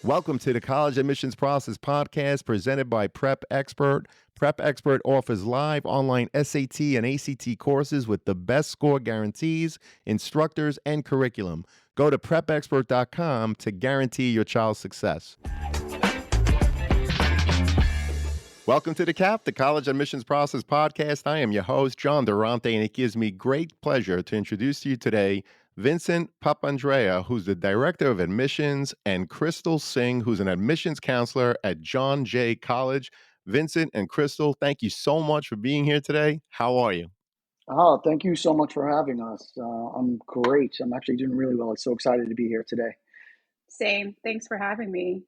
Welcome to the College Admissions Process Podcast presented by Prep Expert. Prep Expert offers live online SAT and ACT courses with the best score guarantees, instructors, and curriculum. Go to prepexpert.com to guarantee your child's success. Welcome to the CAP, the College Admissions Process Podcast. I am your host, John Durante, and it gives me great pleasure to introduce to you today Vincent Papandrea, who's the Director of Admissions, and Kristal Singh, who's an admissions counselor at John Jay College. Vincent and Kristal, thank you so much for being here today. How are you? Oh, thank you so much for having us. I'm great. I'm actually doing really well. I'm so excited to be here today. Same. Thanks for having me.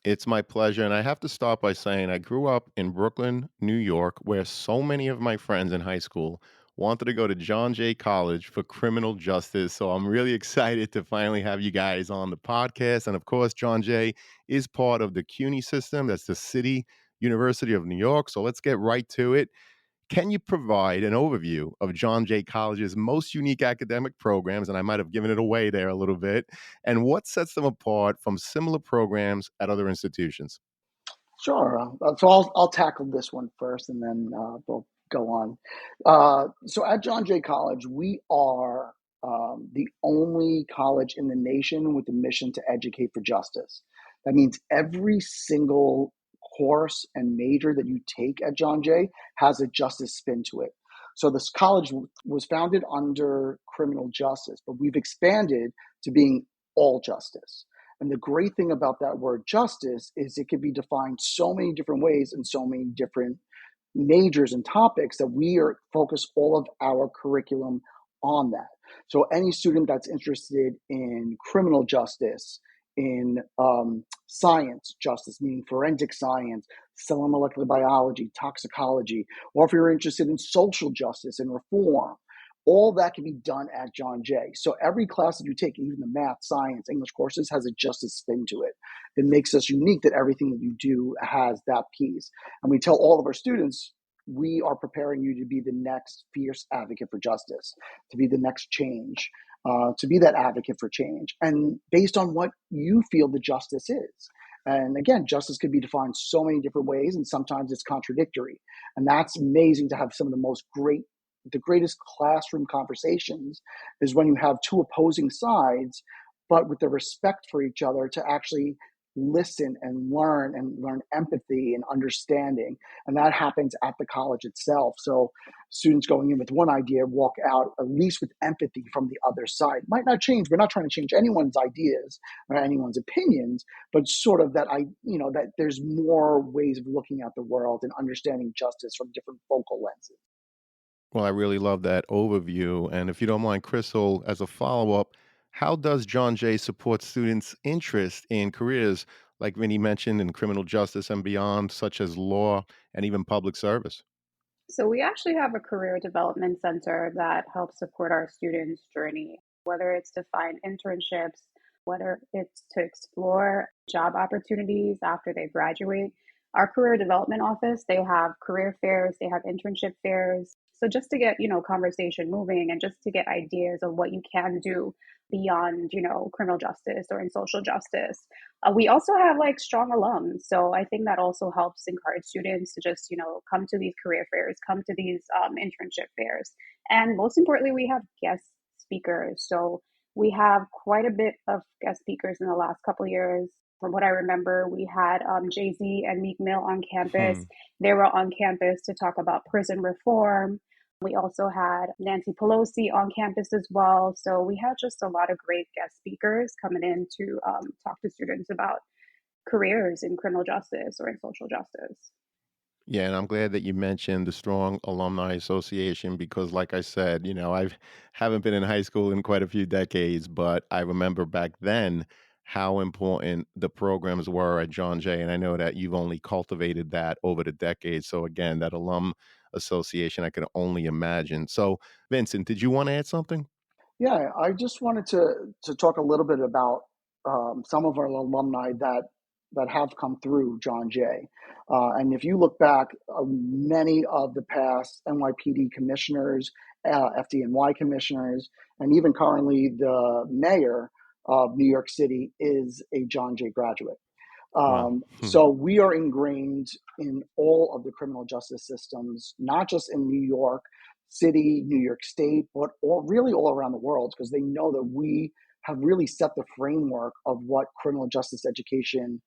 It's my pleasure. And I have to start by saying I grew up in Brooklyn, New York, where so many of my friends in high school wanted to go to John Jay College for criminal justice. So I'm really excited to finally have you guys on the podcast. And of course, John Jay is part of the CUNY system. That's the City University of New York. So let's get right to it. Can you provide an overview of John Jay College's most unique academic programs? And I might have given it away there a little bit. And what sets them apart from similar programs at other institutions? Sure. So I'll tackle this one first, and then we'll go on. So at John Jay College, we are the only college in the nation with a mission to educate for justice. That means every single course and major that you take at John Jay has a justice spin to it. So this college was founded under criminal justice, but we've expanded to being all justice. And the great thing about that word justice is it can be defined so many different ways in so many different majors and topics that we are focused all of our curriculum on that. So any student that's interested in criminal justice, in science justice, meaning forensic science, cell and molecular biology, toxicology, or if you're interested in social justice and reform, all that can be done at John Jay. So every class that you take, even the math, science, English courses, has a justice spin to it. It makes us unique that everything that you do has that piece. And we tell all of our students, we are preparing you to be the next fierce advocate for justice, to be the next change, to be that advocate for change, and based on what you feel the justice is. And again, justice could be defined so many different ways, and sometimes it's contradictory. And that's amazing to have some of the greatest classroom conversations is when you have two opposing sides, but with the respect for each other to actually listen and learn empathy and understanding. And that happens at the college itself. So students going in with one idea walk out at least with empathy from the other side. Might not change. We're not trying to change anyone's ideas or anyone's opinions, but sort of that that there's more ways of looking at the world and understanding justice from different focal lenses. Well, I really love that overview. And if you don't mind, Kristal, as a follow up, how does John Jay support students' interest in careers like Vinny mentioned in criminal justice and beyond, such as law and even public service? So, we actually have a career development center that helps support our students' journey, whether it's to find internships, whether it's to explore job opportunities after they graduate. Our career development office, they have career fairs, they have internship fairs. So just to get, conversation moving and just to get ideas of what you can do beyond, criminal justice or in social justice. We also have like strong alums. So I think that also helps encourage students to just, come to these career fairs, come to these internship fairs. And most importantly, we have guest speakers. So we have quite a bit of guest speakers in the last couple of years. From what I remember, we had Jay-Z and Meek Mill on campus. They were on campus to talk about prison reform. We also had Nancy Pelosi on campus as well. So we had just a lot of great guest speakers coming in to talk to students about careers in criminal justice or in social justice. Yeah, and I'm glad that you mentioned the strong alumni association because, like I said, I haven't been in high school in quite a few decades, but I remember back then how important the programs were at John Jay, and I know that you've only cultivated that over the decades. So again, that alum association, I can only imagine. So, Vincent, did you want to add something? Yeah, I just wanted to talk a little bit about some of our alumni that have come through John Jay. And if you look back, many of the past NYPD commissioners, FDNY commissioners, and even currently the mayor of New York City is a John Jay graduate. Wow. So we are ingrained in all of the criminal justice systems, not just in New York City, New York State, but really all around the world, because they know that we have really set the framework of what criminal justice education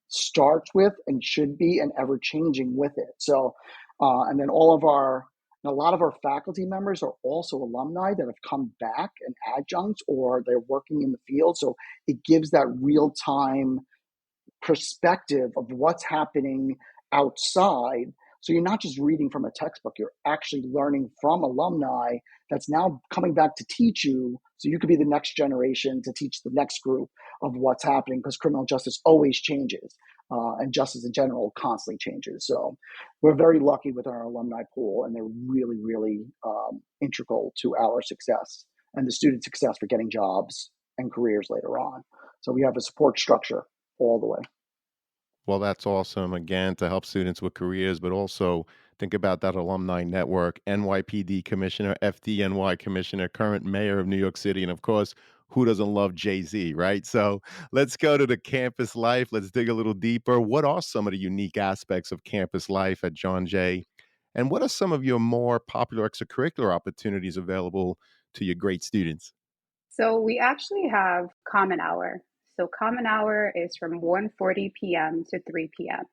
starts with and should be, and ever changing with it. So, and then a lot of our faculty members are also alumni that have come back and adjuncts, or they're working in the field. So it gives that real time perspective of what's happening outside. So you're not just reading from a textbook, you're actually learning from alumni that's now coming back to teach you, so you could be the next generation to teach the next group of what's happening, because criminal justice always changes, and justice in general constantly changes. So we're very lucky with our alumni pool, and they're really, really integral to our success and the student success for getting jobs and careers later on. So we have a support structure all the way. Well, that's awesome, again, to help students with careers, but also think about that alumni network, NYPD commissioner, FDNY commissioner, current mayor of New York City, and of course, who doesn't love Jay-Z, right? So let's go to the campus life. Let's dig a little deeper. What are some of the unique aspects of campus life at John Jay? And what are some of your more popular extracurricular opportunities available to your great students? So we actually have common hour. So common hour is from 1:40 p.m. to 3 p.m.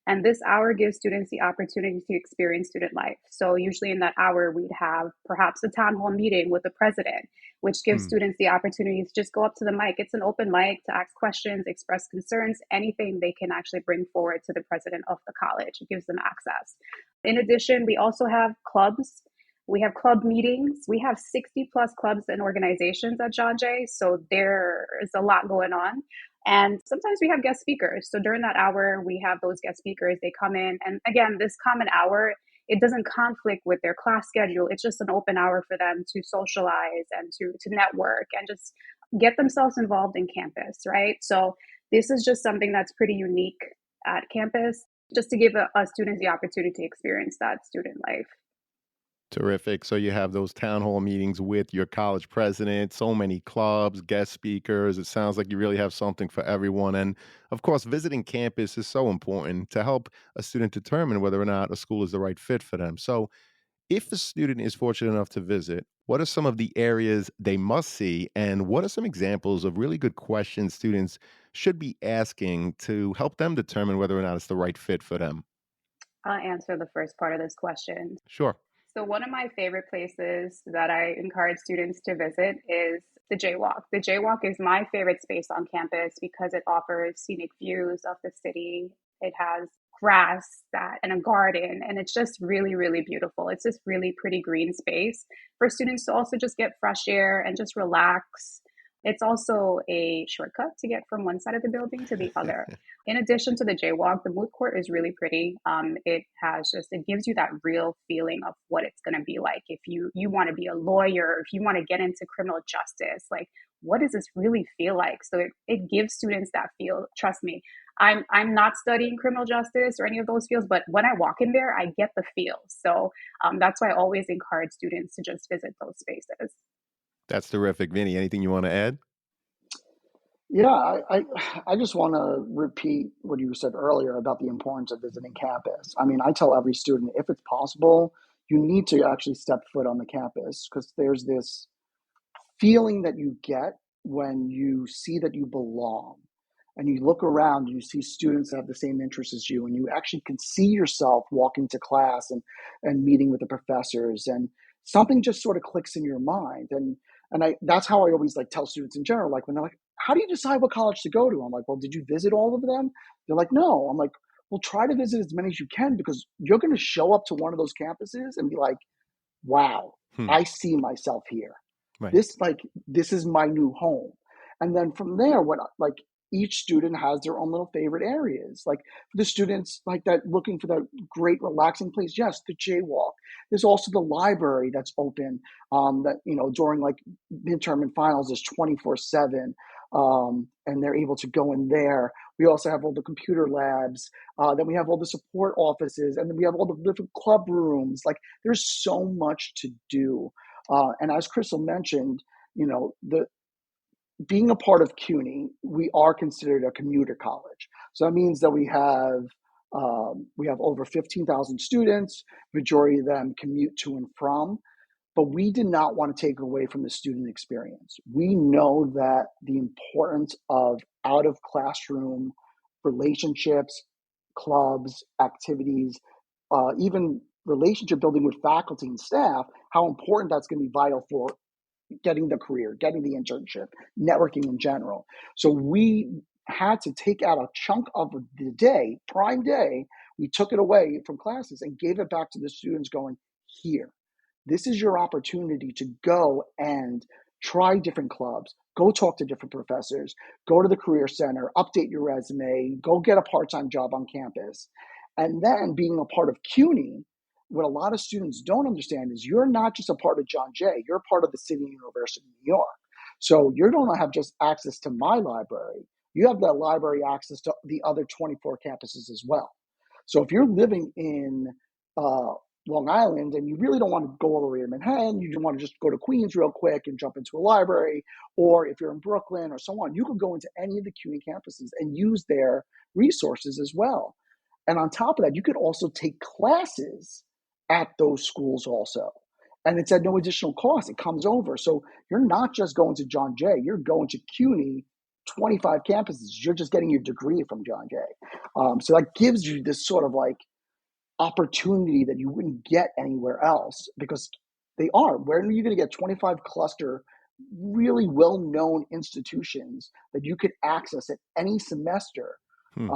And this hour gives students the opportunity to experience student life. So usually in that hour, we'd have perhaps a town hall meeting with the president, which gives Hmm. students the opportunity to just go up to the mic. It's an open mic to ask questions, express concerns, anything they can actually bring forward to the president of the college. It gives them access. In addition, we also have clubs. We have club meetings. We have 60 plus clubs and organizations at John Jay. So there is a lot going on. And sometimes we have guest speakers. So during that hour, we have those guest speakers. They come in. And again, this common hour, it doesn't conflict with their class schedule. It's just an open hour for them to socialize and to network and just get themselves involved in campus, right? So this is just something that's pretty unique at campus, just to give a students the opportunity to experience that student life. Terrific. So you have those town hall meetings with your college president, so many clubs, guest speakers. It sounds like you really have something for everyone. And of course, visiting campus is so important to help a student determine whether or not a school is the right fit for them. So if a student is fortunate enough to visit, what are some of the areas they must see? And what are some examples of really good questions students should be asking to help them determine whether or not it's the right fit for them? I'll answer the first part of this question. Sure. So, one of my favorite places that I encourage students to visit is the Jaywalk. The Jaywalk is my favorite space on campus because it offers scenic views of the city. It has grass that and a garden, and it's just really, really beautiful. It's this really pretty green space for students to also just get fresh air and just relax. It's also a shortcut to get from one side of the building to the other. In addition to the jaywalk, the moot court is really pretty. It gives you that real feeling of what it's going to be like if you want to be a lawyer, if you want to get into criminal justice. Like, what does this really feel like? So it gives students that feel. Trust me, I'm not studying criminal justice or any of those fields, but when I walk in there, I get the feel. So that's why I always encourage students to just visit those spaces. That's terrific. Vinny, anything you want to add? Yeah, I just want to repeat what you said earlier about the importance of visiting campus. I mean, I tell every student, if it's possible, you need to actually step foot on the campus, because there's this feeling that you get when you see that you belong, and you look around and you see students that have the same interests as you, and you actually can see yourself walking to class and meeting with the professors, and something just sort of clicks in your mind. And I that's how I always like tell students in general, like when they're like, how do you decide what college to go to? I'm like, well, did you visit all of them? They're like, no. I'm like, well, try to visit as many as you can, because you're going to show up to one of those campuses and be like, wow, Hmm. I see myself here. Right. This is my new home. And then from there, what like each student has their own little favorite areas. Like for the students like that looking for that great relaxing place, yes, the jaywalk. There's also the library that's open. That during like midterm and finals is 24/7. And they're able to go in there. We also have all the computer labs. Then we have all the support offices, and then we have all the different club rooms. Like there's so much to do. And as Crystal mentioned, the being a part of CUNY, we are considered a commuter college. So that means that we have over 15,000 students. Majority of them commute to and from, but we did not want to take away from the student experience. We know that the importance of out of classroom relationships, clubs, activities, even relationship building with faculty and staff, how important that's going to be vital for getting the career, getting the internship, networking in general. So we had to take out a chunk of the day, prime day, we took it away from classes and gave it back to the students going, here, this is your opportunity to go and try different clubs, go talk to different professors, go to the career center, update your resume, go get a part-time job on campus. And then being a part of CUNY, what a lot of students don't understand is you're not just a part of John Jay, you're part of the City University of New York. So you don't have just access to my library, you have that library access to the other 24 campuses as well. So if you're living in uh, Long Island and you really don't want to go all the way to Manhattan, you want to just go to Queens real quick and jump into a library, or if you're in Brooklyn or so on, you could go into any of the CUNY campuses and use their resources as well. And on top of that, you could also take classes at those schools also. And it's at no additional cost. It comes over. So you're not just going to John Jay, you're going to CUNY, 25 campuses. You're just getting your degree from John Jay. So that gives you this sort of like opportunity that you wouldn't get anywhere else because they are. Where are you going to get 25 cluster, really well known institutions that you could access at any semester? Hmm.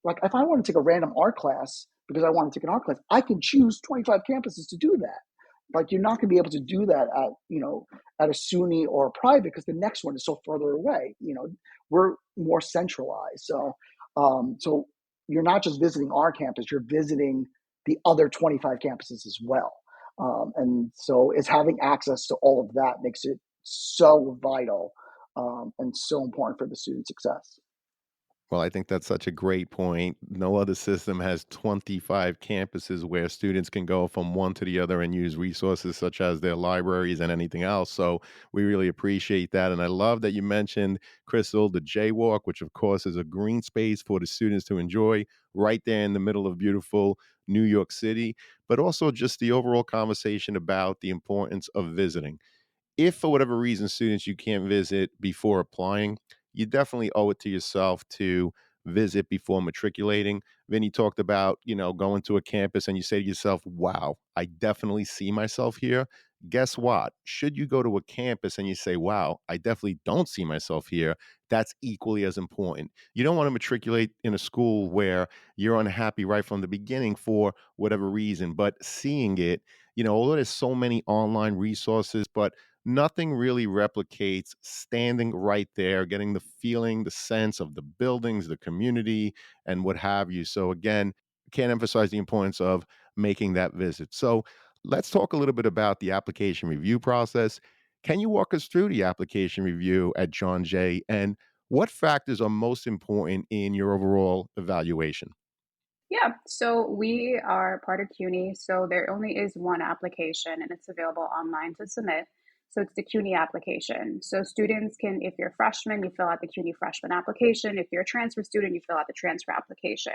Like if I want to take a random art class because I want to take an art class, I can choose 25 campuses to do that. Like you're not going to be able to do that at at a SUNY or a private because the next one is so further away. We're more centralized. So you're not just visiting our campus; you're visiting the other 25 campuses as well. And so it's having access to all of that makes it so vital and so important for the student success. Well, I think that's such a great point. No other system has 25 campuses where students can go from one to the other and use resources such as their libraries and anything else. So we really appreciate that. And I love that you mentioned, Kristal, the Jaywalk, which of course is a green space for the students to enjoy right there in the middle of beautiful New York City, but also just the overall conversation about the importance of visiting. If for whatever reason, students, you can't visit before applying, you definitely owe it to yourself to visit before matriculating. Vinny talked about, going to a campus and you say to yourself, wow, I definitely see myself here. Guess what? Should you go to a campus and you say, wow, I definitely don't see myself here, that's equally as important. You don't want to matriculate in a school where you're unhappy right from the beginning for whatever reason, but seeing it, although there's so many online resources, but nothing really replicates standing right there, getting the feeling, the sense of the buildings, the community, and what have you. So, again, can't emphasize the importance of making that visit. So, let's talk a little bit about the application review process. Can you walk us through the application review at John Jay and what factors are most important in your overall evaluation? Yeah, so we are part of CUNY, so there only is one application and it's available online to submit. So it's the CUNY application. So students can, if you're a freshman, you fill out the CUNY freshman application. If you're a transfer student, you fill out the transfer application.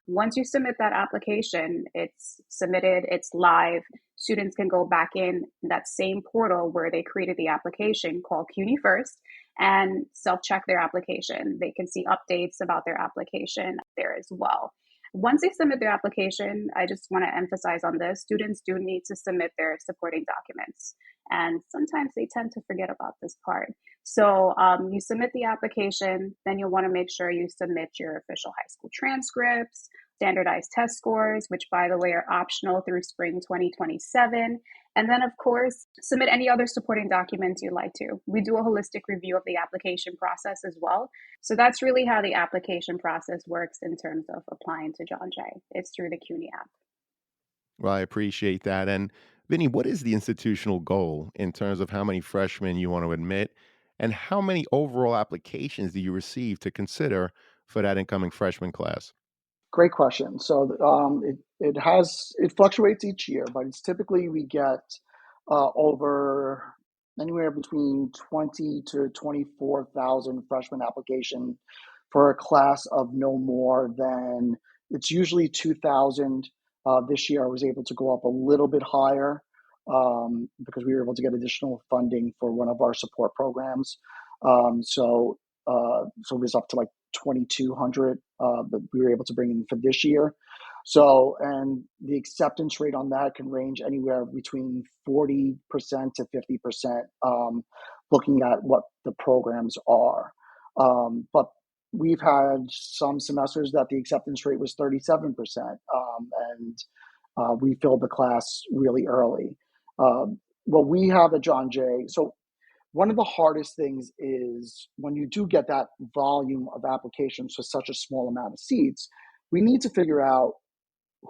Once you submit that application, it's submitted, it's live. Students can go back in that same portal where they created the application called CUNY First and self check their application. They can see updates about their application there as well. Once they submit their application, I just want to emphasize on this, students do need to submit their supporting documents. And sometimes they tend to forget about this part. So you submit the application, then you'll want to make sure you submit your official high school transcripts, standardized test scores, which by the way are optional through spring 2027. And then, of course, submit any other supporting documents you'd like to. We do a holistic review of the application process as well. So that's really how the application process works in terms of applying to John Jay. It's through the CUNY app. Well, I appreciate that. And Vinny, what is the institutional goal in terms of how many freshmen you want to admit? And how many overall applications do you receive to consider for that incoming freshman class? Great question. So it fluctuates each year, but it's typically we get over anywhere between 20 to 24,000 freshman application for a class of no more than, it's usually 2,000. This year I was able to go up a little bit higher because we were able to get additional funding for one of our support programs. So it was up to like 2,200, but we were able to bring in for this year. So, and the acceptance rate on that can range anywhere between 40% to 50%, looking at what the programs are. But we've had some semesters that the acceptance rate was 37%, and we filled the class really early. What we have at John Jay, so one of the hardest things is when you do get that volume of applications for such a small amount of seats, we need to figure out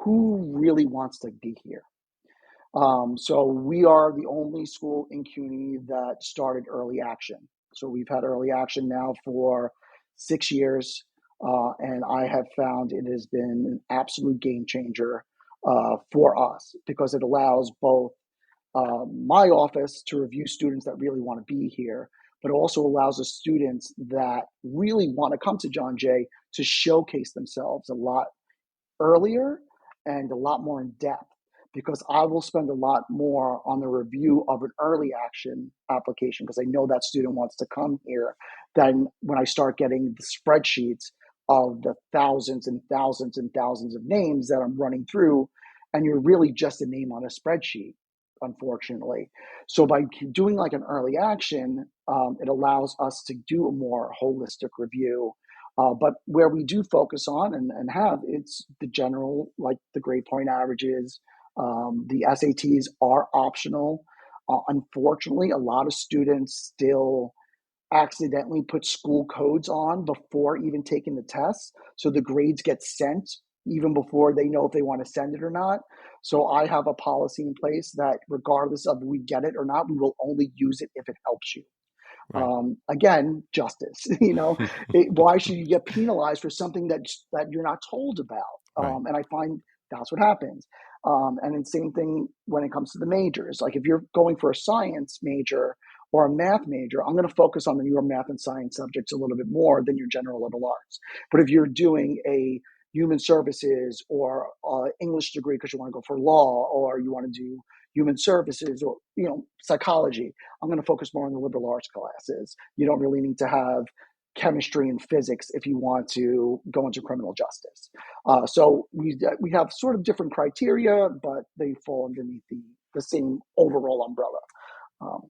who really wants to be here. So we are the only school in CUNY that started early action. So we've had early action now for 6 years, and I have found it has been an absolute game changer for us because it allows both my office to review students that really want to be here, but also allows the students that really want to come to John Jay to showcase themselves a lot earlier and a lot more in depth because I will spend a lot more on the review of an early action application because I know that student wants to come here than when I start getting the spreadsheets of the thousands and thousands and thousands of names that I'm running through, and you're really just a name on a spreadsheet, unfortunately. So by doing like an early action, it allows us to do a more holistic review. But where we do focus on and have, it's the general, like the grade point averages. The SATs are optional. Unfortunately, a lot of students still accidentally put school codes on before even taking the test. So the grades get sent even before they know if they want to send it or not. So I have a policy in place that regardless of we get it or not, we will only use it if it helps you. Right. Again, justice. Why should you get penalized for something that you're not told about? Right. And I find that's what happens. And then same thing when it comes to the majors. Like if you're going for a science major or a math major, I'm going to focus on your math and science subjects a little bit more than your general liberal arts. But if you're doing a human services or English degree because you want to go for law or you want to do human services or psychology, I'm going to focus more on the liberal arts classes. You don't really need to have chemistry and physics if you want to go into criminal justice. So we have sort of different criteria, but they fall underneath the same overall umbrella. Um,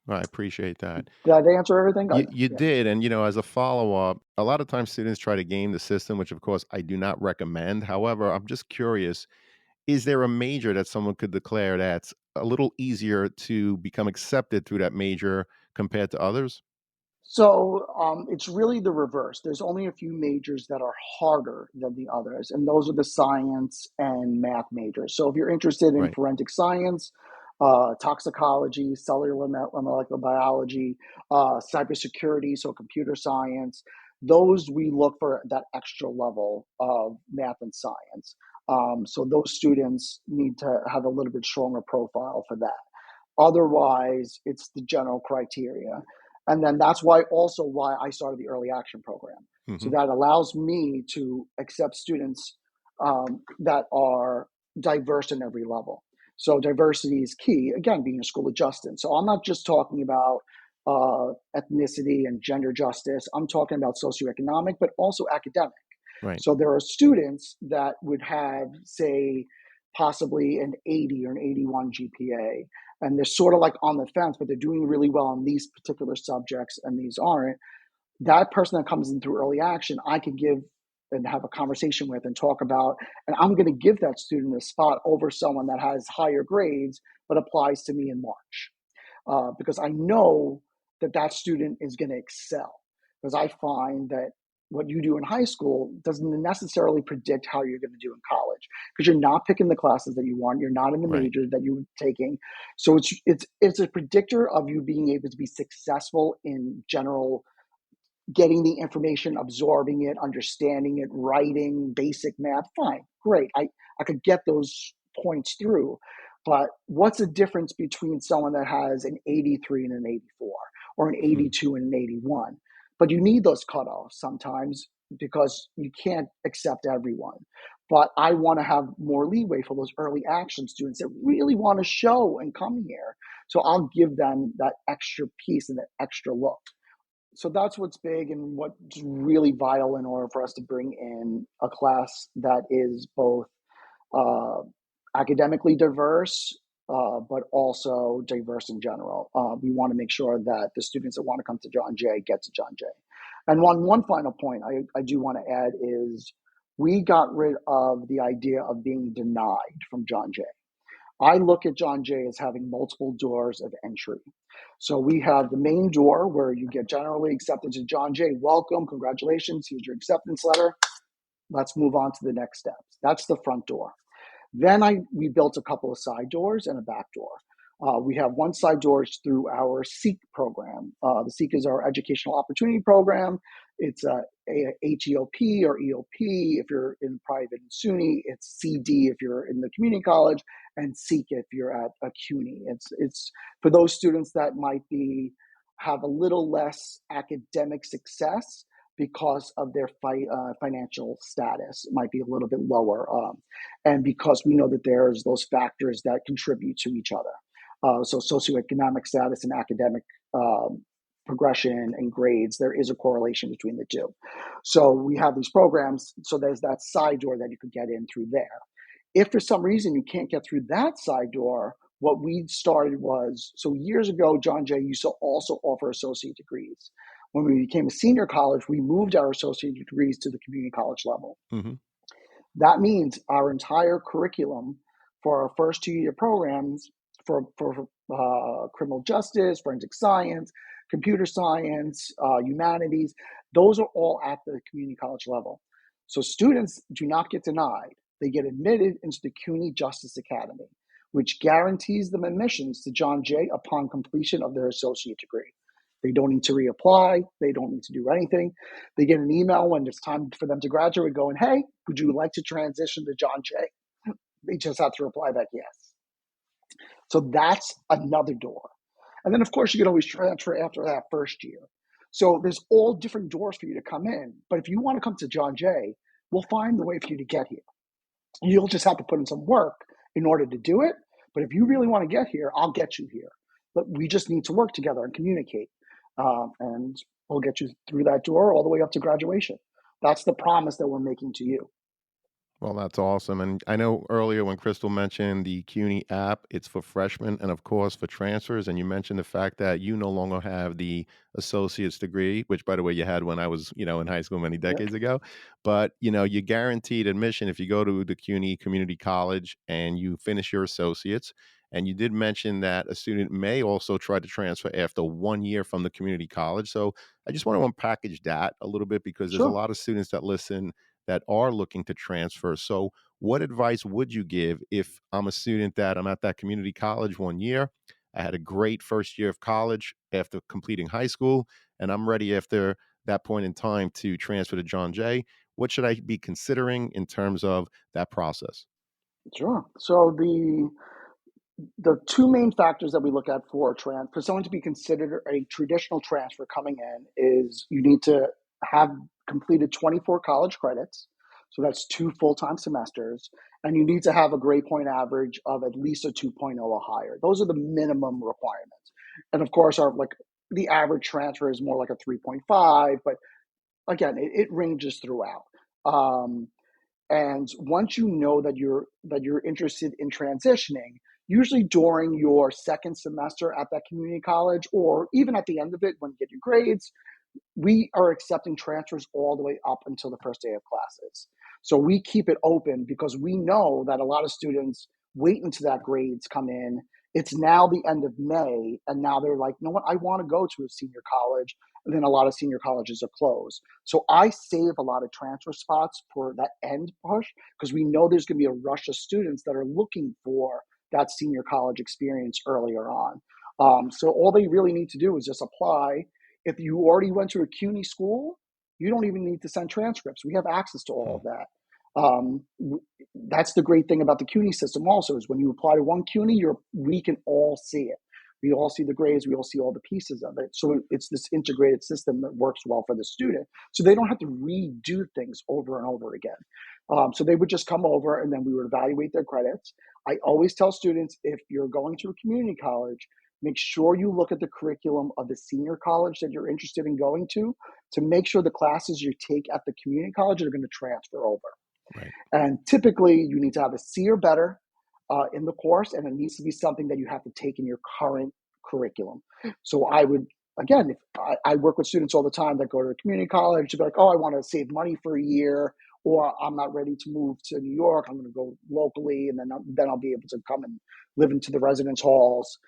I appreciate that. did I answer everything? You Yeah. did, and as a follow up, a lot of times students try to game the system, which of course I do not recommend. However, I'm just curious: is there a major that someone could declare that's a little easier to become accepted through that major compared to others? So it's really the reverse. There's only a few majors that are harder than the others, and those are the science and math majors. So if you're interested in Right. forensic science, toxicology, cellular molecular biology, cybersecurity, so computer science, those we look for that extra level of math and science. So those students need to have a little bit stronger profile for that. Otherwise, it's the general criteria. And then that's why I started the early action program. So Hmm. that allows me to accept students that are diverse in every level. So diversity is key, again, being a school of justice. So I'm not just talking about ethnicity and gender justice. I'm talking about socioeconomic, but also academic. Right. So there are students that would have, say, possibly an 80 or an 81 GPA, and they're sort of like on the fence, but they're doing really well on these particular subjects and these aren't. That person that comes in through early action, I can give and have a conversation with and talk about, and I'm going to give that student a spot over someone that has higher grades but applies to me in March because I know that that student is going to excel. Because I find that what you do in high school doesn't necessarily predict how you're going to do in college because you're not picking the classes that you want, you're not in the Right. major that you're taking. So it's a predictor of you being able to be successful in general, getting the information, absorbing it, understanding it, writing basic math. Fine, great. I could get those points through. But what's the difference between someone that has an 83 and an 84 or an Mhm. 82 and an 81? But you need those cutoffs sometimes because you can't accept everyone. But I want to have more leeway for those early action students that really want to show and come here. So I'll give them that extra piece and that extra look. So that's what's big and what's really vital in order for us to bring in a class that is both uh, academically diverse, but also diverse in general. We want to make sure that the students that want to come to John Jay get to John Jay. And one final point I do want to add is we got rid of the idea of being denied from John Jay. I look at John Jay as having multiple doors of entry. So we have the main door where you get generally accepted to John Jay. Welcome, congratulations, here's your acceptance letter. Let's move on to the next steps. That's the front door. Then we built a couple of side doors and a back door. We have one side door through our SEEK program. The SEEK is our Educational Opportunity Program. It's a HEOP or EOP if you're in private and SUNY. It's CD if you're in the community college, and SEEK if you're at a CUNY. It's for those students that might have a little less academic success because of their financial status. It might be a little bit lower. And because we know that there's those factors that contribute to each other. So socioeconomic status and academic progression and grades, there is a correlation between the two. So we have these programs, so there's that side door that you could get in through there. If for some reason you can't get through that side door, what we started was, so years ago, John Jay used to also offer associate degrees. When we became a senior college, we moved our associate degrees to the community college level. Mhm. That means our entire curriculum for our first 2-year programs for criminal justice, forensic science, computer science, humanities, those are all at the community college level. So students do not get denied. They get admitted into the CUNY Justice Academy, which guarantees them admissions to John Jay upon completion of their associate degree. They don't need to reapply. They don't need to do anything. They get an email when it's time for them to graduate going, hey, would you like to transition to John Jay? They just have to reply back yes. So that's another door. And then, of course, you can always transfer after that first year. So there's all different doors for you to come in. But if you want to come to John Jay, we'll find the way for you to get here. You'll just have to put in some work in order to do it. But if you really want to get here, I'll get you here. But we just need to work together and communicate. And we'll get you through that door all the way up to graduation. That's the promise that we're making to you. Well, that's awesome. And I know earlier when Crystal mentioned the CUNY app, it's for freshmen and, of course, for transfers. And you mentioned the fact that you no longer have the associate's degree, which, by the way, you had when I was, in high school many Yeah, decades ago. But, you guaranteed admission if you go to the CUNY Community College and you finish your associates. And you did mention that a student may also try to transfer after 1 year from the community college. So I just want to unpackage that a little bit because there's a sure. lot of students that listen that are looking to transfer. So, what advice would you give if I'm a student that I'm at that community college 1 year? I had a great first year of college after completing high school, and I'm ready after that point in time to transfer to John Jay. What should I be considering in terms of that process? Sure. So the two main factors that we look at for someone to be considered a traditional transfer coming in is you need to have completed 24 college credits. So that's 2 full-time semesters. And you need to have a grade point average of at least a 2.0 or higher. Those are the minimum requirements. And of course, the average transfer is more like a 3.5, but again, it ranges throughout. Um, and once you know that you're interested in transitioning, usually during your second semester at that community college, or even at the end of it when you get your grades, we are accepting transfers all the way up until the first day of classes. So we keep it open because we know that a lot of students wait until that grades come in. It's now the end of May, and now they're like, you know what, I want to go to a senior college. And then a lot of senior colleges are closed. So I save a lot of transfer spots for that end push because we know there's going to be a rush of students that are looking for that senior college experience earlier on. So all they really need to do is just apply. If you already went to a CUNY school, you don't even need to send transcripts. We have access to all of that. That's the great thing about the CUNY system also, is when you apply to one CUNY, we can all see it. We all see the grades, we all see all the pieces of it. So it's this integrated system that works well for the student. So they don't have to redo things over and over again. So they would just come over and then we would evaluate their credits. I always tell students, if you're going to a community college, make sure you look at the curriculum of the senior college that you're interested in going to make sure the classes you take at the community college are going to transfer over. Right. And typically, you need to have a C or better in the course, and it needs to be something that you have to take in your current curriculum. So I would, again, if I work with students all the time that go to the community college to be like, oh, I want to save money for a year, or I'm not ready to move to New York. I'm going to go locally, and then I'll be able to come and live into the residence halls.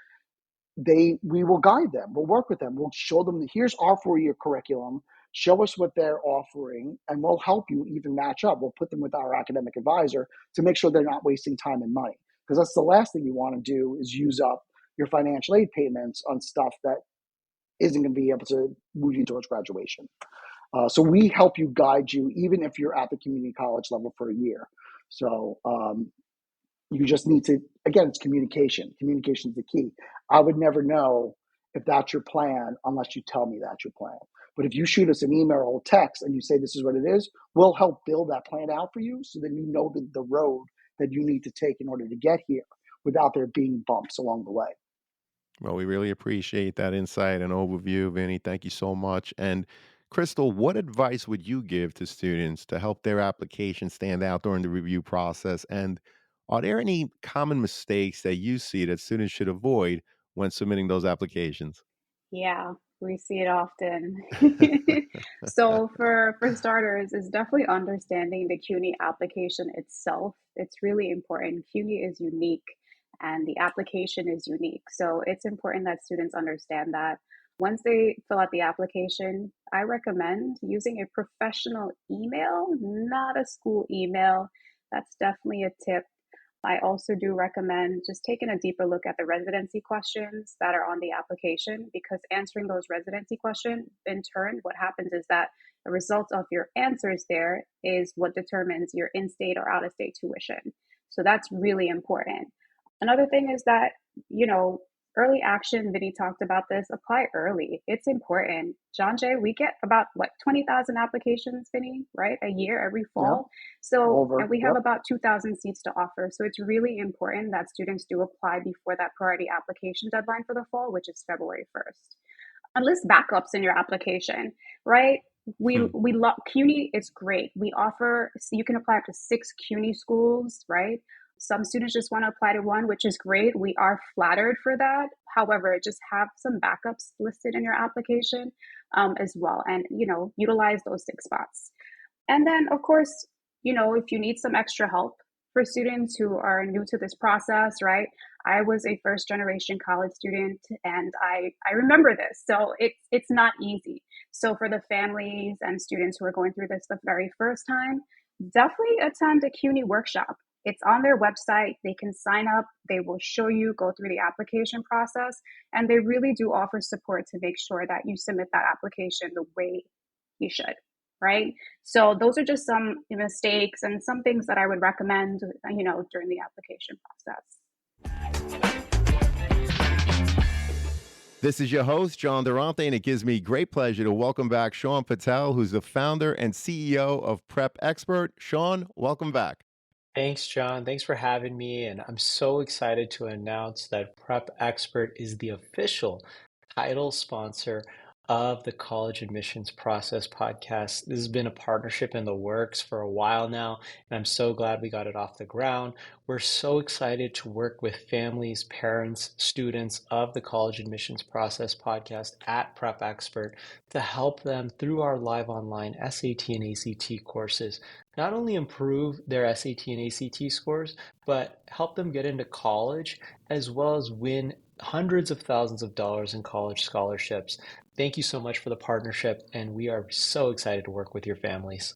We will guide them. We'll work with them. We'll show them, here's our 4-year curriculum. Show us what they're offering, and we'll help you even match up. We'll put them with our academic advisor to make sure they're not wasting time and money. Because that's the last thing you want to do, is use up your financial aid payments on stuff that isn't going to be able to move you towards graduation. So we help you, guide you, even if you're at the community college level for a year. So you just need to, again, it's communication. Communication is the key. I would never know if that's your plan unless you tell me that's your plan. But if you shoot us an email or text and you say this is what it is, we'll help build that plan out for you so that you know the road that you need to take in order to get here without there being bumps along the way. Well, we really appreciate that insight and overview, Vinny. Thank you so much. And Kristal, what advice would you give to students to help their application stand out during the review process? And are there any common mistakes that you see that students should avoid when submitting those applications? Yeah, we see it often. So for starters, is definitely understanding the CUNY application itself. It's really important. CUNY is unique and the application is unique. So it's important that students understand that. Once they fill out the application, I recommend using a professional email, not a school email. That's definitely a tip. I also do recommend just taking a deeper look at the residency questions that are on the application, because answering those residency questions, in turn, what happens is that the result of your answers there is what determines your in-state or out-of-state tuition. So that's really important. Another thing is that, you know, early action, Vinny talked about this, apply early. It's important. John Jay, we get about what, 20,000 applications, Vinny, right? A year, every Yeah, fall. So, and over. we have Yep. about 2,000 seats to offer. So it's really important that students do apply before that priority application deadline for the fall, which is February 1st. And list backups in your application, right? Hmm. We love CUNY is great. We offer, you can apply up to 6 CUNY schools, right? Some students just want to apply to one, which is great. We are flattered for that. However, just have some backups listed in your application as well, and utilize those 6 spots. And then, of course, if you need some extra help for students who are new to this process, right? I was a first generation college student and I remember this. So it's not easy. So for the families and students who are going through this the very first time, definitely attend a CUNY workshop. It's on their website. They can sign up. They will show you, go through the application process, and they really do offer support to make sure that you submit that application the way you should, right? So those are just some mistakes and some things that I would recommend, during the application process. This is your host, John Durante, and it gives me great pleasure to welcome back Sean Patel, who's the founder and CEO of Prep Expert. Sean, welcome back. Thanks, John. Thanks for having me. And I'm so excited to announce that Prep Expert is the official title sponsor of the College Admissions Process podcast. This has been a partnership in the works for a while now, and I'm so glad we got it off the ground. We're so excited to work with families, parents, students of the College Admissions Process podcast at Prep Expert to help them through our live online SAT and ACT courses not only improve their SAT and ACT scores, but help them get into college as well as win hundreds of thousands of dollars in college scholarships. Thank you so much for the partnership, and we are so excited to work with your families.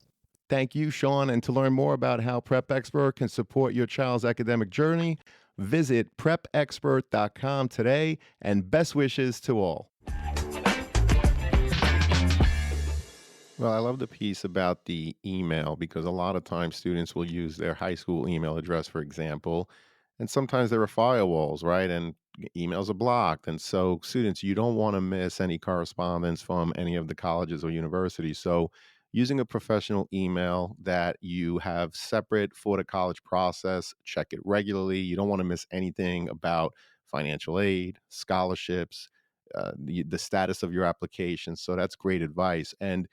Thank you, Sean. And to learn more about how Prep Expert can support your child's academic journey, visit prepexpert.com today, and best wishes to all. Well, I love the piece about the email because a lot of times students will use their high school email address, for example, and sometimes there are firewalls, right? And emails are blocked. And so, students, you don't want to miss any correspondence from any of the colleges or universities. So, using a professional email that you have separate for the college process, check it regularly. You don't want to miss anything about financial aid, scholarships, the status of your application. So, that's great advice. And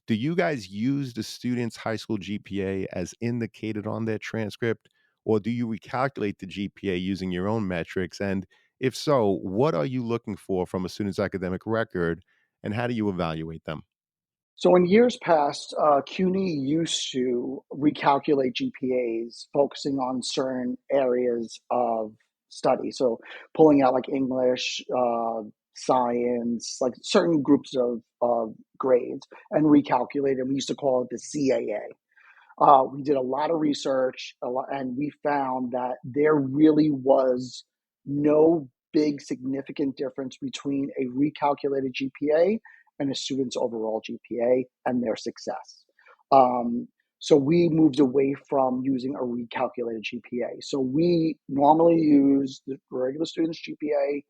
do you guys use the student's high school GPA as indicated on their transcript, or do you recalculate the GPA using your own metrics? And if so, what are you looking for from a student's academic record, and how do you evaluate them? So in years past, CUNY used to recalculate GPAs, focusing on certain areas of study. So pulling out like English, science, like certain groups of grades, and recalculate. And we used to call it the CAA. We did a lot of research, and we found that there really was no big significant difference between a recalculated GPA and a student's overall GPA and their success. Um, so we moved away from using a recalculated GPA. So we normally use the regular student's GPA.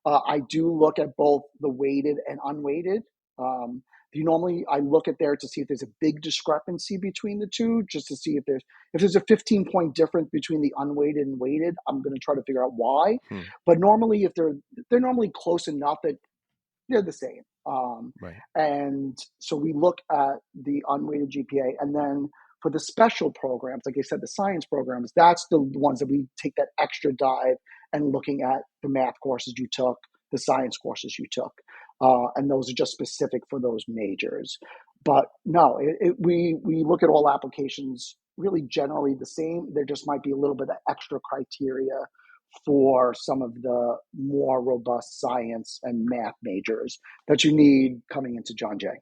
I do look at both the weighted and unweighted. Um, normally I look at there to see if there's a big discrepancy between the two, just to see if there's a 15-point difference between the unweighted and weighted. I'm going to try to figure out why. Hmm, But normally, if they're normally close enough that they're the same. right. And so we look at the unweighted GPA, and then for the special programs, like I said, the science programs, that's the ones that we take that extra dive and looking at the math courses you took, the science courses you took, and those are just specific for those majors. But no, we look at all applications really generally the same. There just might be a little bit of extra criteria for some of the more robust science and math majors that you need coming into John Jay.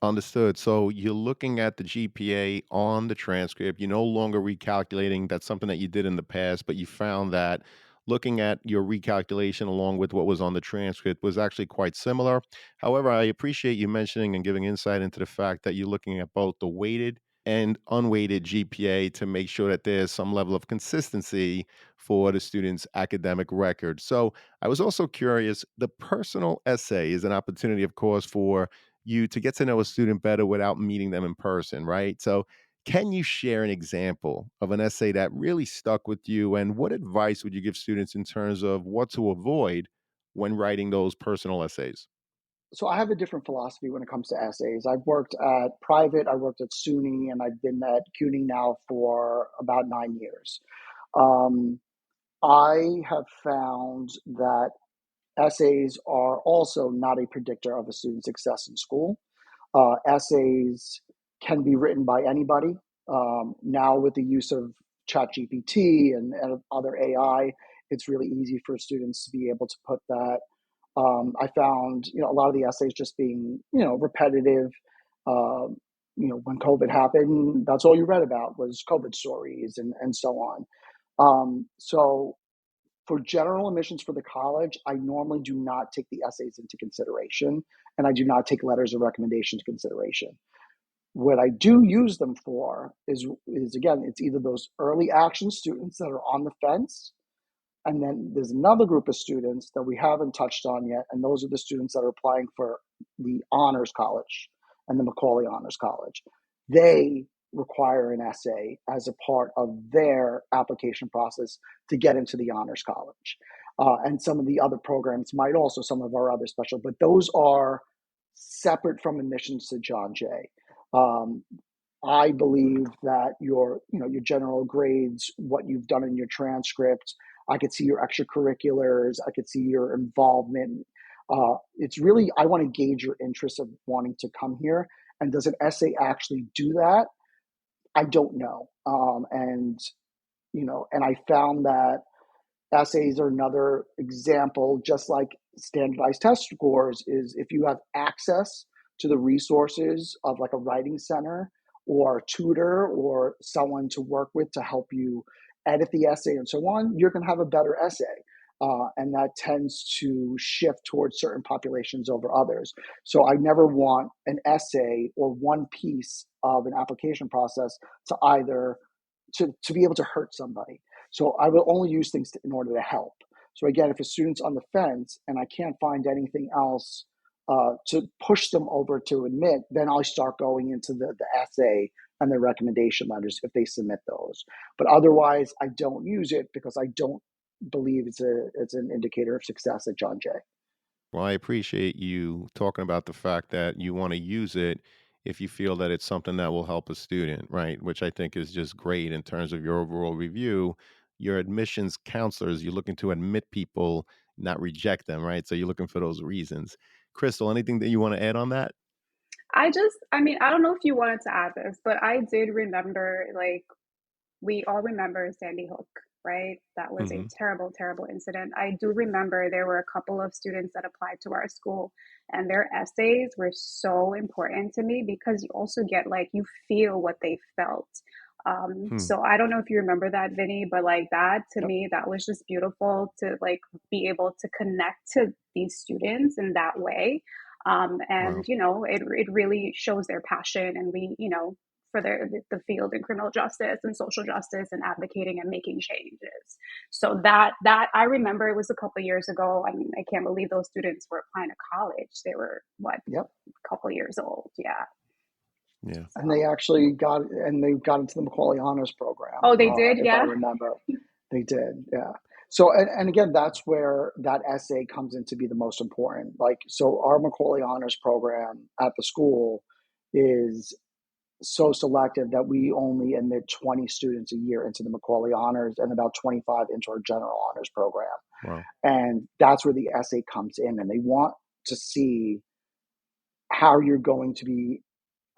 Understood. So you're looking at the GPA on the transcript. You're no longer recalculating. That's something that you did in the past, but you found that looking at your recalculation along with what was on the transcript was actually quite similar. However, I appreciate you mentioning and giving insight into the fact that you're looking at both the weighted and unweighted GPA to make sure that there's some level of consistency for the student's academic record. So I was also curious, the personal essay is an opportunity, of course, for you to get to know a student better without meeting them in person, right? So, can you share an example of an essay that really stuck with you? And what advice would you give students in terms of what to avoid when writing those personal essays? So I have a different philosophy when it comes to essays. I've worked at private, I worked at SUNY, and I've been at CUNY now for about 9 years. Um, I have found that essays are also not a predictor of a student's success in school. Essays can be written by anybody. Now, with the use of ChatGPT and other AI, it's really easy for students to be able to put that. I found, a lot of the essays just being, repetitive. Um, when COVID happened, that's all you read about was COVID stories and so on. So for general admissions for the college, I normally do not take the essays into consideration, and I do not take letters of recommendation into consideration. What I do use them for is again, it's either those early action students that are on the fence, and then there's another group of students that we haven't touched on yet, and those are the students that are applying for the Honors College and the Macaulay Honors College. They require an essay as a part of their application process to get into the Honors College. And some of the other programs might also, some of our other special, but those are separate from admissions to John Jay. Um, I believe that your general grades, what you've done in your transcript, I could see your extracurriculars, I could see your involvement. It's really, I want to gauge your interest of wanting to come here. And does an essay actually do that? I don't know. And I found that essays are another example, just like standardized test scores, is if you have access to the resources of like a writing center or a tutor or someone to work with to help you edit the essay and so on, you're going to have a better essay. and that tends to shift towards certain populations over others. So I never want an essay or one piece of an application process to either to be able to hurt somebody. So I will only use things in order to help. So again, if a student's on the fence and I can't find anything else to push them over to admit, then I'll start going into the essay and the recommendation letters if they submit those. But otherwise, I don't use it because I don't believe it's an indicator of success at John Jay. Well, I appreciate you talking about the fact that you want to use it if you feel that it's something that will help a student, right? Which I think is just great in terms of your overall review. Your admissions counselors, you're looking to admit people, not reject them, right? So you're looking for those reasons. Crystal, anything that you want to add on that? I mean, I don't know if you wanted to add this, but I did remember, like, we all remember Sandy Hook, right? That was a Hmm. terrible, terrible incident. I do remember there were a couple of students that applied to our school, and their essays were so important to me because you also get like you feel what they felt. Hmm. So I don't know if you remember that, Vinny, but like that to Yep. me, that was just beautiful to like be able to connect to these students in that way. And Wow. you know, it really shows their passion, and we, you know, for the field in criminal justice and social justice and advocating and making changes. So that I remember it was a couple of years ago. I mean, I can't believe those students were applying to college. They were what, Yep. a couple of years old. Yeah. Yeah. And they So actually got into the Macaulay Honors Program, oh, they did, if I yeah. remember. They did, yeah. So and again, that's where that essay comes in to be the most important. Like, so our Macaulay Honors Program at the school is so selective that we only admit 20 students a year into the Macaulay Honors and about 25 into our General Honors Program. Wow. And that's where the essay comes in, and they want to see how you're going to be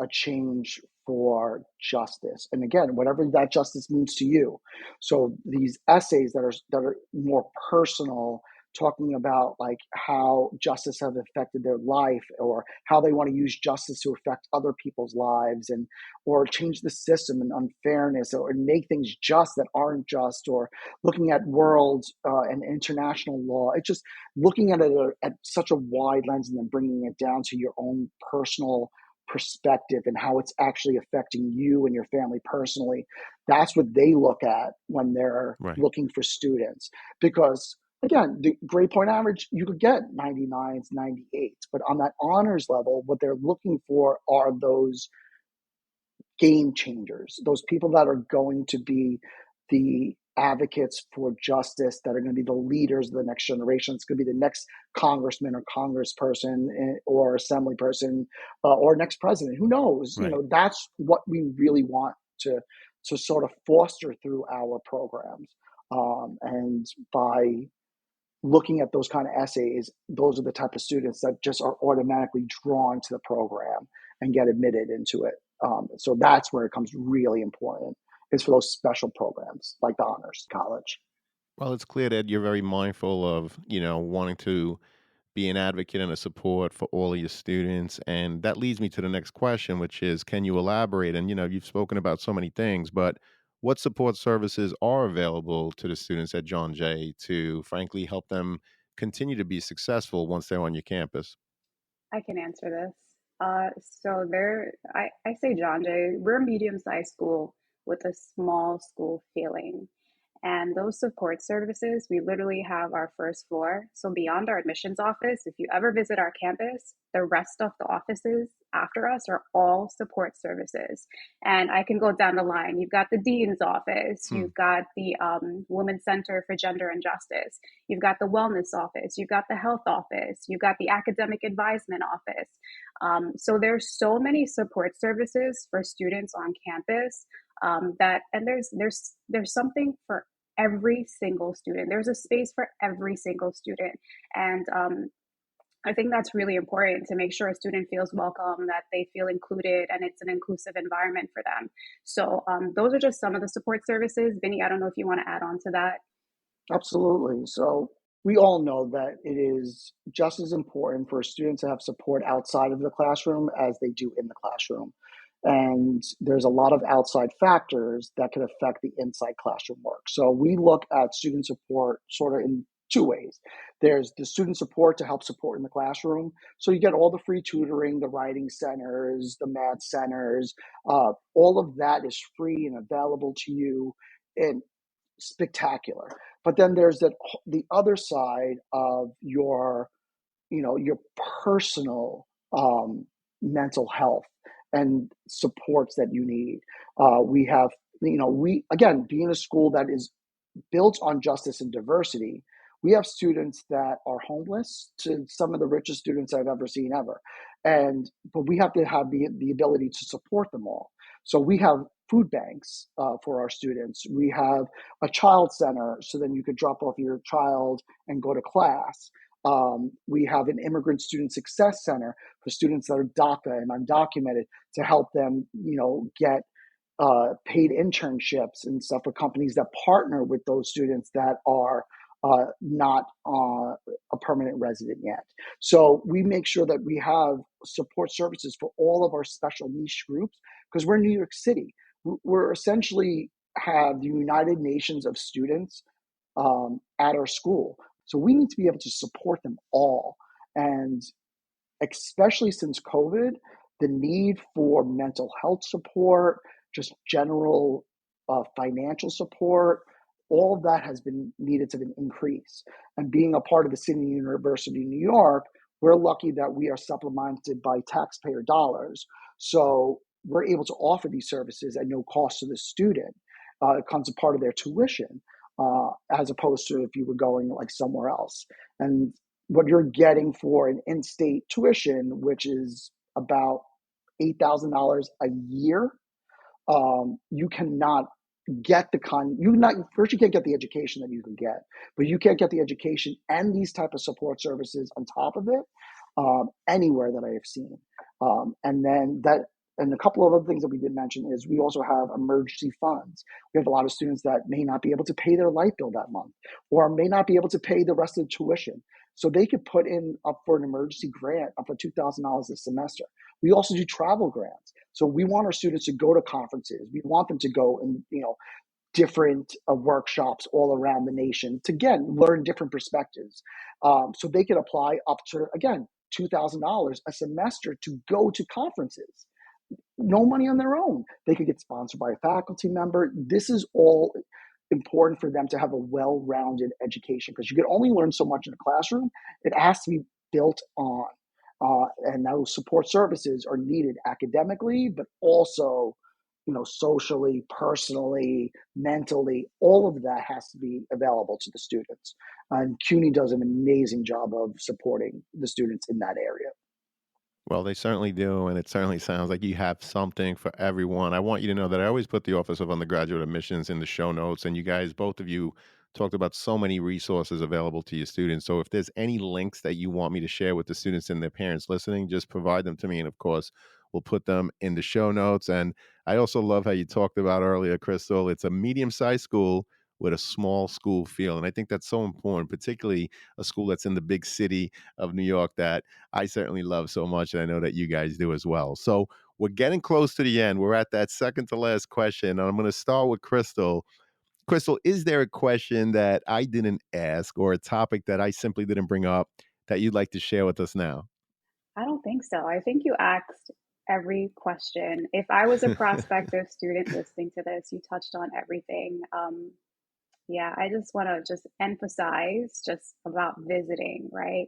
a change for justice. And again, whatever that justice means to you. So these essays that are more personal, talking about like how justice has affected their life or how they want to use justice to affect other people's lives and or change the system and unfairness or make things just that aren't just or looking at world and international law. It's just looking at it at such a wide lens and then bringing it down to your own personal perspective and how it's actually affecting you and your family personally. That's what they look at when they're Right. looking for students. Because again, the grade point average, you could get 99s, 98s, but on that honors level, what they're looking for are those game changers, those people that are going to be the advocates for justice, that are going to be the leaders of the next generation. It's going to be the next congressman or congressperson or assembly person or next president. Who knows? You Right. know, that's what we really want to sort of foster through our programs. And by looking at those kind of essays, those are the type of students that just are automatically drawn to the program and get admitted into it. So that's where it becomes really important is for those special programs like the Honors College. Well, it's clear that you're very mindful of, wanting to be an advocate and a support for all of your students. And that leads me to the next question, which is, can you elaborate? And, you've spoken about so many things, but what support services are available to the students at John Jay to frankly help them continue to be successful once they're on your campus? I can answer this. So there, I say John Jay, we're a medium-sized school with a small school feeling. And those support services, we literally have our first floor. So beyond our admissions office, if you ever visit our campus, the rest of the offices after us are all support services. And I can go down the line. You've got the dean's office. Hmm. You've got the Women's Center for Gender and Justice. You've got the wellness office. You've got the health office. You've got the academic advisement office. So there's so many support services for students on campus that, and there's something for every single student. There's a space for every single student, and I think that's really important to make sure a student feels welcome, that they feel included, and it's an inclusive environment for them. So those are just some of the support services. Vinny, I don't know if you want to add on to that. Absolutely. So we all know that it is just as important for a student to have support outside of the classroom as they do in the classroom. And there's a lot of outside factors that can affect the inside classroom work. So we look at student support sort of in two ways. There's the student support to help support in the classroom. So you get all the free tutoring, the writing centers, the math centers, all of that is free and available to you and spectacular. But then there's the other side of your personal mental health and supports that you need. We have, we again, being a school that is built on justice and diversity, we have students that are homeless to some of the richest students I've ever seen ever. But we have to have the ability to support them all. So we have food banks for our students. We have a child center so then you could drop off your child and go to class. We have an immigrant student success center for students that are DACA and undocumented to help them, get paid internships and stuff for companies that partner with those students that are not a permanent resident yet. So we make sure that we have support services for all of our special niche groups because we're in New York City. We're essentially have the United Nations of students at our school. So we need to be able to support them all. And especially since COVID, the need for mental health support, just general financial support, all of that has been needed to increase. And being a part of the City University of New York, we're lucky that we are supplemented by taxpayer dollars. So we're able to offer these services at no cost to the student. It comes a part of their tuition, as opposed to if you were going like somewhere else. And what you're getting for an in-state tuition, which is about $8,000 a year, you cannot get first you can't get the education that you can get, but you can't get the education and these type of support services on top of it anywhere that I have seen. And a couple of other things that we did mention is we also have emergency funds. We have a lot of students that may not be able to pay their light bill that month or may not be able to pay the rest of the tuition. So they could put in up for an emergency grant up for $2,000 a semester. We also do travel grants. So we want our students to go to conferences. We want them to go and, different workshops all around the nation to, again, learn different perspectives. So they can apply up to, again, $2,000 a semester to go to conferences. No money on their own. They could get sponsored by a faculty member. This is all important for them to have a well-rounded education because you can only learn so much in a classroom. It has to be built on. And those support services are needed academically, but also, socially, personally, mentally, all of that has to be available to the students. And CUNY does an amazing job of supporting the students in that area. Well, they certainly do, and it certainly sounds like you have something for everyone. I want you to know that I always put the Office of Undergraduate Admissions in the show notes, and you guys, both of you, talked about so many resources available to your students. So if there's any links that you want me to share with the students and their parents listening, just provide them to me, and of course, we'll put them in the show notes. And I also love how you talked about earlier, Kristal. It's a medium-sized school with a small school feel, and I think that's so important, particularly a school that's in the big city of New York that I certainly love so much, and I know that you guys do as well. So we're getting close to the end. We're at that second to last question, and I'm going to start with Kristal. Kristal, is there a question that I didn't ask or a topic that I simply didn't bring up that you'd like to share with us now? I don't think so. I think you asked every question. If I was a prospective student listening to this, you touched on everything. Yeah, I just want to just emphasize just about visiting, right?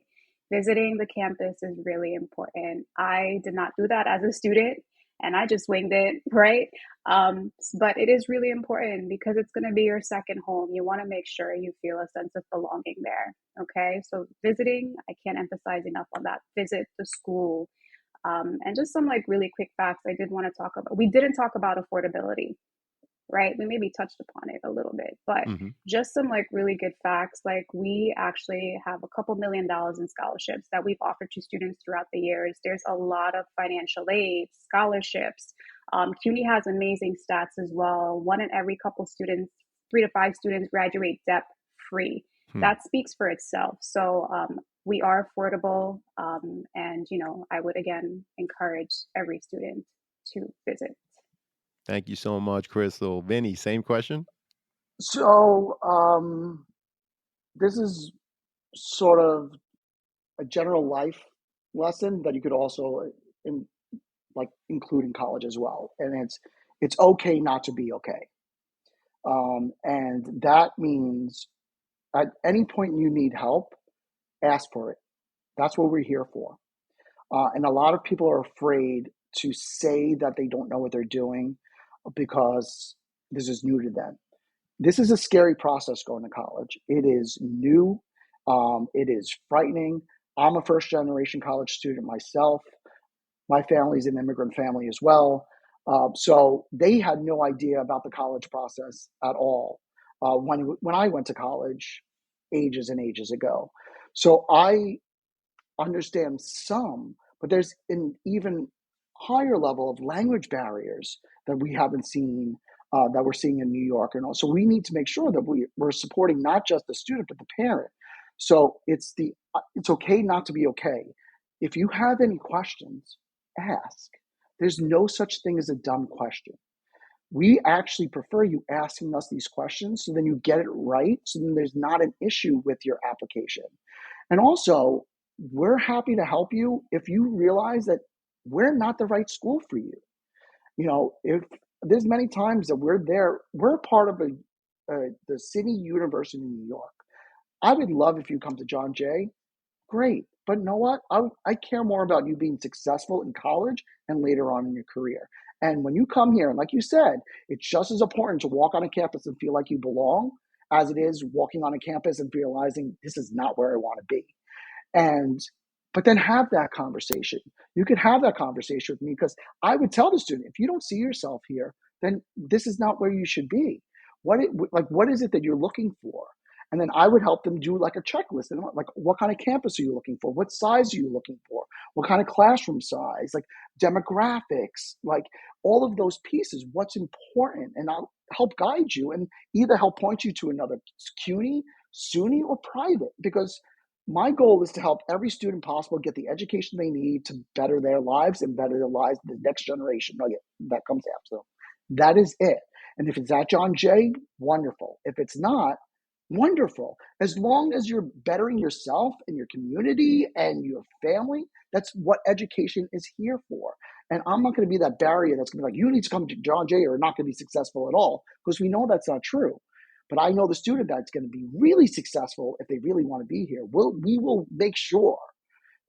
Visiting the campus is really important. I did not do that as a student and I just winged it, right? But it is really important because it's going to be your second home. You want to make sure you feel a sense of belonging there. Okay. So visiting, I can't emphasize enough on that. Visit the school. And just some like really quick facts I did want to talk about. We didn't talk about affordability, right? We maybe touched upon it a little bit, but Hmm. just some like really good facts. Like we actually have a couple $1 million in scholarships that we've offered to students throughout the years. There's a lot of financial aid, scholarships. CUNY has amazing stats as well. One in every couple students, 3 to 5 students graduate debt free. Hmm. That speaks for itself. So we are affordable. And, I would again encourage every student to visit. Thank you so much, Kristal. Vinny, same question? So this is sort of a general life lesson that you could also include in college as well. And it's okay not to be okay. And that means at any point you need help, ask for it. That's what we're here for. And a lot of people are afraid to say that they don't know what they're doing because this is new to them. This is a scary process going to college. It is new. It is frightening. I'm a first generation college student myself. My family's an immigrant family as well. So they had no idea about the college process at all when I went to college ages and ages ago. So I understand some, but there's an even higher level of language barriers that we haven't seen, that we're seeing in New York. And also, we need to make sure that we're supporting not just the student, but the parent. So it's okay not to be okay. If you have any questions, ask. There's no such thing as a dumb question. We actually prefer you asking us these questions so then you get it right. So then there's not an issue with your application. And also, we're happy to help you if you realize that we're not the right school for you. If there's many times that we're part of the City University in New York. I would love if you come to John Jay. Great. But you know what? I care more about you being successful in college and later on in your career. And when you come here, and like you said, it's just as important to walk on a campus and feel like you belong as it is walking on a campus and realizing this is not where I want to be. And but then have that conversation. You could have that conversation with me because I would tell the student, if you don't see yourself here, then this is not where you should be. What is it that you're looking for? And then I would help them do like a checklist. And like, what kind of campus are you looking for? What size are you looking for? What kind of classroom size? Like demographics, like all of those pieces. What's important? And I'll help guide you and either help point you to another CUNY, SUNY, or private, because my goal is to help every student possible get the education they need to better their lives and better the lives of the next generation that comes after them. That is it. And if it's at John Jay, wonderful. If it's not, wonderful. As long as you're bettering yourself and your community and your family, that's what education is here for. And I'm not going to be that barrier that's going to be like, you need to come to John Jay or you're not going to be successful at all, because we know that's not true. But I know the student that's going to be really successful if they really want to be here. We will make sure.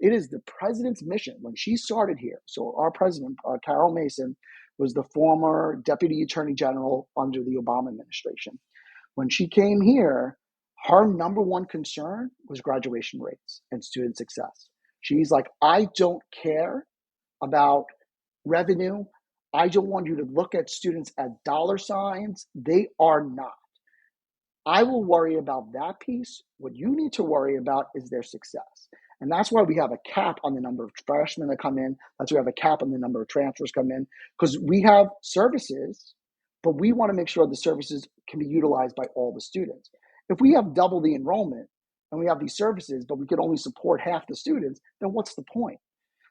It is the president's mission when she started here. So our president, Carol Mason, was the former deputy attorney general under the Obama administration. When she came here, her number one concern was graduation rates and student success. She's like, I don't care about revenue. I don't want you to look at students as dollar signs. They are not. I will worry about that piece. What you need to worry about is their success. And that's why we have a cap on the number of freshmen that come in. That's why we have a cap on the number of transfers come in, because we have services, but we want to make sure the services can be utilized by all the students. If we have double the enrollment and we have these services, but we can only support half the students, then what's the point?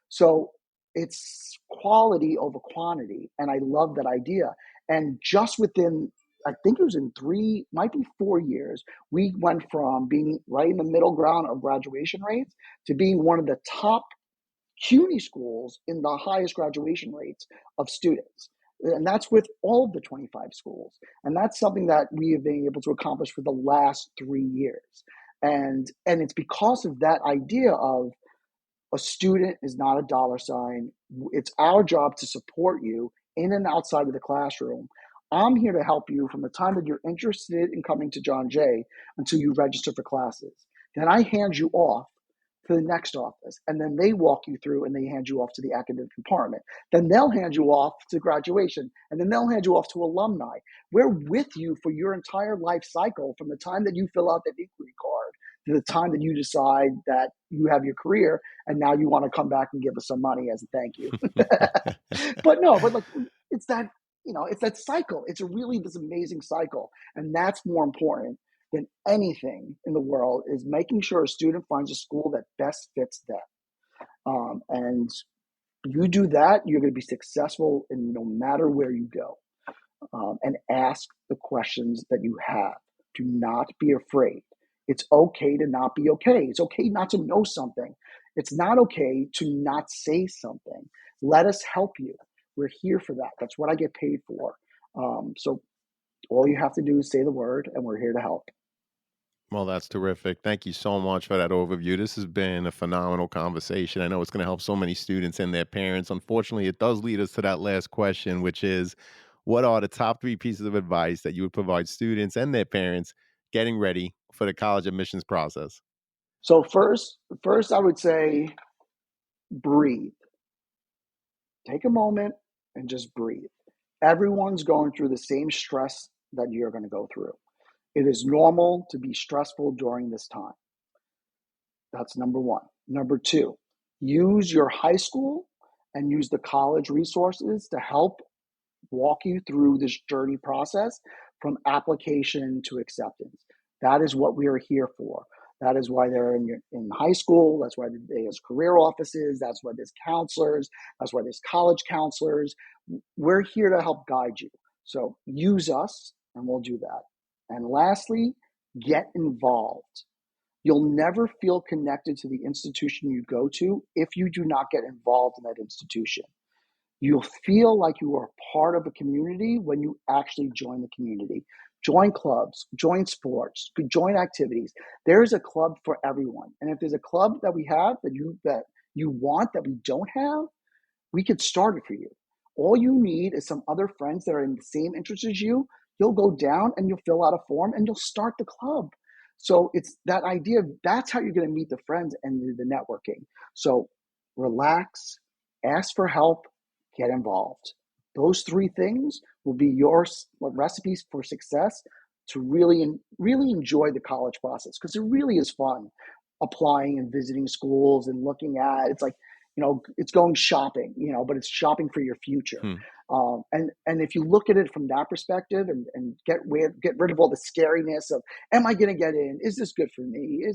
So it's quality over quantity. And I love that idea. And just within, I think it was in 4 years, we went from being right in the middle ground of graduation rates to being one of the top CUNY schools in the highest graduation rates of students. And that's with all of the 25 schools. And that's something that we have been able to accomplish for the last 3 years. And it's because of that idea of a student is not a dollar sign. It's our job to support you in and outside of the classroom. I'm here to help you from the time that you're interested in coming to John Jay until you register for classes. Then I hand you off to the next office, and then they walk you through and they hand you off to the academic department. Then they'll hand you off to graduation, and then they'll hand you off to alumni. We're with you for your entire life cycle, from the time that you fill out that inquiry card to the time that you decide that you have your career and now you want to come back and give us some money as a thank you. but like it's that, it's that cycle. It's really this amazing cycle. And that's more important than anything in the world, is making sure a student finds a school that best fits them. And you do that, you're going to be successful in no matter where you go. And ask the questions that you have. Do not be afraid. It's okay to not be okay. It's okay not to know something. It's not okay to not say something. Let us help you. We're here for that. That's what I get paid for. So all you have to do is say the word, and we're here to help. Well, that's terrific. Thank you so much for that overview. This has been a phenomenal conversation. I know it's going to help so many students and their parents. Unfortunately, it does lead us to that last question, which is what are the top three pieces of advice that you would provide students and their parents getting ready for the college admissions process? So first I would say breathe. Take a moment and just breathe. Everyone's going through the same stress that you're going to go through. It is normal to be stressful during this time. That's number one. Number two, use your high school and use the college resources to help walk you through this journey process from application to acceptance. That is what we are here for. That is why they're in high school. That's why there's career offices. That's why there's counselors. That's why there's college counselors. We're here to help guide you. So use us and we'll do that. And lastly, get involved. You'll never feel connected to the institution you go to if you do not get involved in that institution. You'll feel like you are part of a community when you actually join the community. Join clubs, join sports, join activities. There's a club for everyone. And if there's a club that we have that you want that we don't have, we could start it for you. All you need is some other friends that are in the same interest as you. You'll go down and you'll fill out a form and you'll start the club. So it's that idea of that's how you're going to meet the friends and the networking. So relax, ask for help, get involved. Those three things will be your recipes for success to really enjoy the college process because it really is fun applying and visiting schools and looking at it's like it's going shopping, but it's shopping for your future. Hmm. And if you look at it from that perspective and get rid of all the scariness of, am I going to get in? Is this good for me? You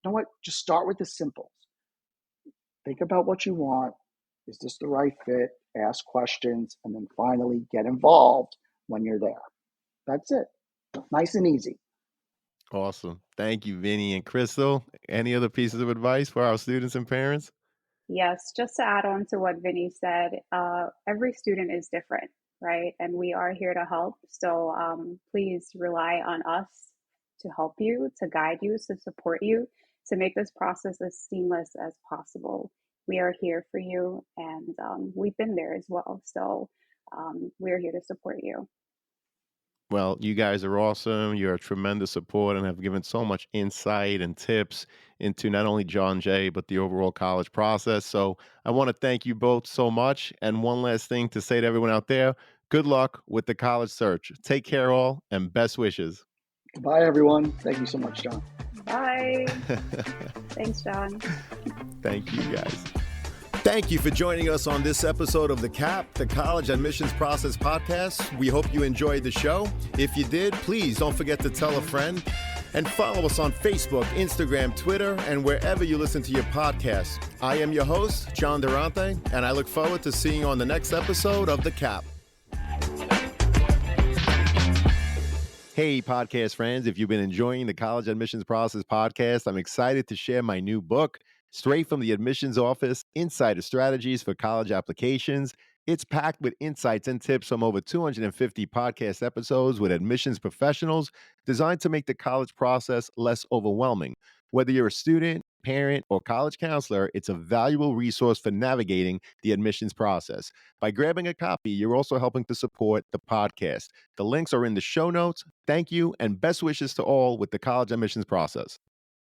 know what? Just start with the simple. Think about what you want. Is this the right fit? Ask questions, and then finally get involved when you're there. That's it. Nice and easy. Awesome. Thank you, Vinny and Crystal. Any other pieces of advice for our students and parents? Yes, just to add on to what Vinny said, every student is different, right? And we are here to help. So please rely on us to help you, to guide you, to support you, to make this process as seamless as possible. We are here for you, and we've been there as well. So we're here to support you. Well, you guys are awesome. You're a tremendous support and have given so much insight and tips into not only John Jay, but the overall college process. So I want to thank you both so much. And one last thing to say to everyone out there, good luck with the college search. Take care, all, and best wishes. Goodbye, everyone. Thank you so much, John. Bye. Thanks, John. Thank you, guys. Thank you for joining us on this episode of the CAP, the College Admissions Process Podcast. We hope you enjoyed the show. If you did, please don't forget to tell a friend and follow us on Facebook, Instagram, Twitter, and wherever you listen to your podcasts. I am your host, John Durante, and I look forward to seeing you on the next episode of the CAP. Hey, podcast friends, if you've been enjoying the College Admissions Process Podcast, I'm excited to share my new book, Straight from the Admissions Office, Insider Strategies for College Applications. It's packed with insights and tips from over 250 podcast episodes with admissions professionals designed to make the college process less overwhelming. Whether you're a student, parent, or college counselor, it's a valuable resource for navigating the admissions process. By grabbing a copy, you're also helping to support the podcast. The links are in the show notes. Thank you, and best wishes to all with the college admissions process.